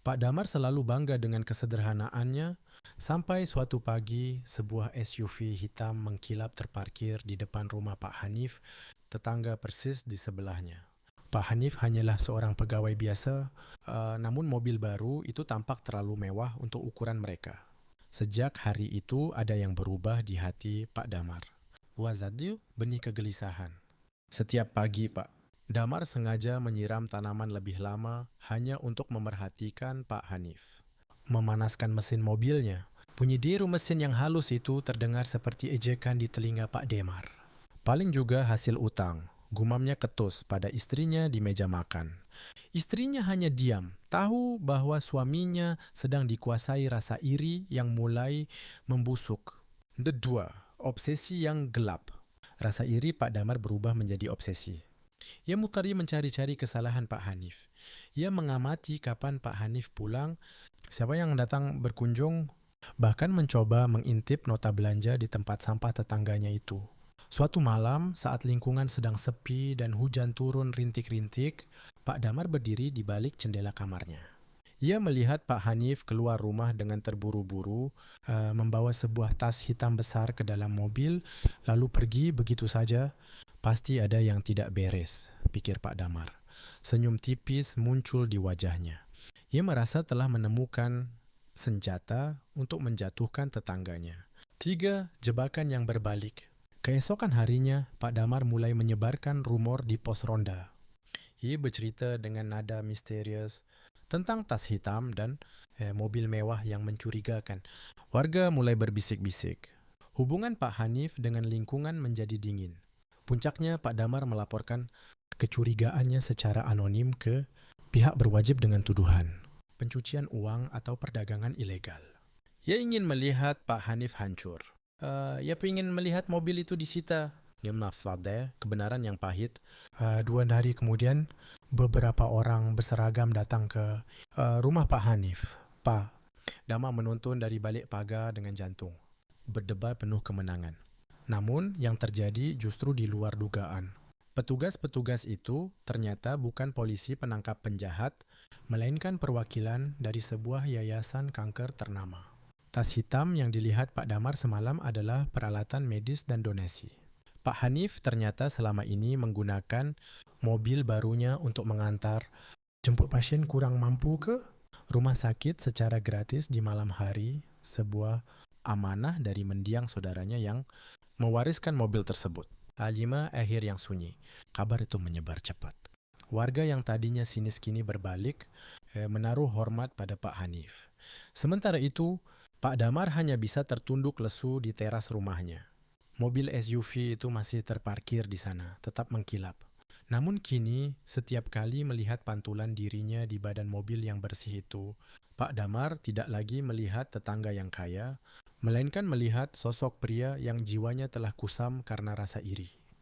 Pak Damar selalu bangga dengan kesederhanaannya, sampai suatu pagi sebuah SUV hitam mengkilap terparkir di depan rumah Pak Hanif, tetangga persis di sebelahnya. Pak Hanif hanyalah seorang pegawai biasa, namun mobil baru itu tampak terlalu mewah untuk ukuran mereka. Sejak hari itu ada yang berubah di hati Pak Damar. Wazadu benih kegelisahan. Setiap pagi, Pak, Damar sengaja menyiram tanaman lebih lama hanya untuk memerhatikan Pak Hanif. Memanaskan mesin mobilnya, bunyi deru mesin yang halus itu terdengar seperti ejekan di telinga Pak Damar. Paling juga hasil utang, gumamnya ketus pada istrinya di meja makan. Istrinya hanya diam, tahu bahwa suaminya sedang dikuasai rasa iri yang mulai membusuk. Kedua, obsesi yang gelap. Rasa iri Pak Damar berubah menjadi obsesi. Ia mutari mencari-cari kesalahan Pak Hanif. Ia mengamati kapan Pak Hanif pulang, siapa yang datang berkunjung, bahkan mencoba mengintip nota belanja di tempat sampah tetangganya itu. Suatu malam, saat lingkungan sedang sepi dan hujan turun rintik-rintik, Pak Damar berdiri di balik jendela kamarnya. Ia melihat Pak Hanif keluar rumah dengan terburu-buru, membawa sebuah tas hitam besar ke dalam mobil, lalu pergi begitu saja. Pasti ada yang tidak beres, pikir Pak Damar. Senyum tipis muncul di wajahnya. Ia merasa telah menemukan senjata untuk menjatuhkan tetangganya. 3. Jebakan yang berbalik. Keesokan harinya, Pak Damar mulai menyebarkan rumor di pos ronda. Ia bercerita dengan nada misterius tentang tas hitam dan mobil mewah yang mencurigakan. Warga mulai berbisik-bisik. Hubungan Pak Hanif dengan lingkungan menjadi dingin. Puncaknya, Pak Damar melaporkan kecurigaannya secara anonim ke pihak berwajib dengan tuduhan pencucian uang atau perdagangan ilegal. Ia ingin melihat Pak Hanif hancur. Ia ingin melihat mobil itu disita. Dia menafsirkan kebenaran yang pahit. 2 hari kemudian, beberapa orang berseragam datang ke rumah Pak Hanif. Pak Damar menuntun dari balik pagar dengan jantung, berdebar penuh kemenangan. Namun, yang terjadi justru di luar dugaan. Petugas-petugas itu ternyata bukan polisi penangkap penjahat, melainkan perwakilan dari sebuah yayasan kanker ternama. Tas hitam yang dilihat Pak Damar semalam adalah peralatan medis dan donasi. Pak Hanif ternyata selama ini menggunakan mobil barunya untuk mengantar jemput pasien kurang mampu ke rumah sakit secara gratis di malam hari, sebuah amanah dari mendiang saudaranya yang mewariskan mobil tersebut. 5. Akhir yang sunyi. Kabar itu menyebar cepat. Warga yang tadinya sinis kini berbalik, menaruh hormat pada Pak Hanif. Sementara itu, Pak Damar hanya bisa tertunduk lesu di teras rumahnya. Mobil SUV itu masih terparkir di sana, tetap mengkilap. Namun kini, setiap kali melihat pantulan dirinya di badan mobil yang bersih itu, Pak Damar tidak lagi melihat tetangga yang kaya, melainkan melihat sosok pria yang jiwanya telah kusam karena rasa iri.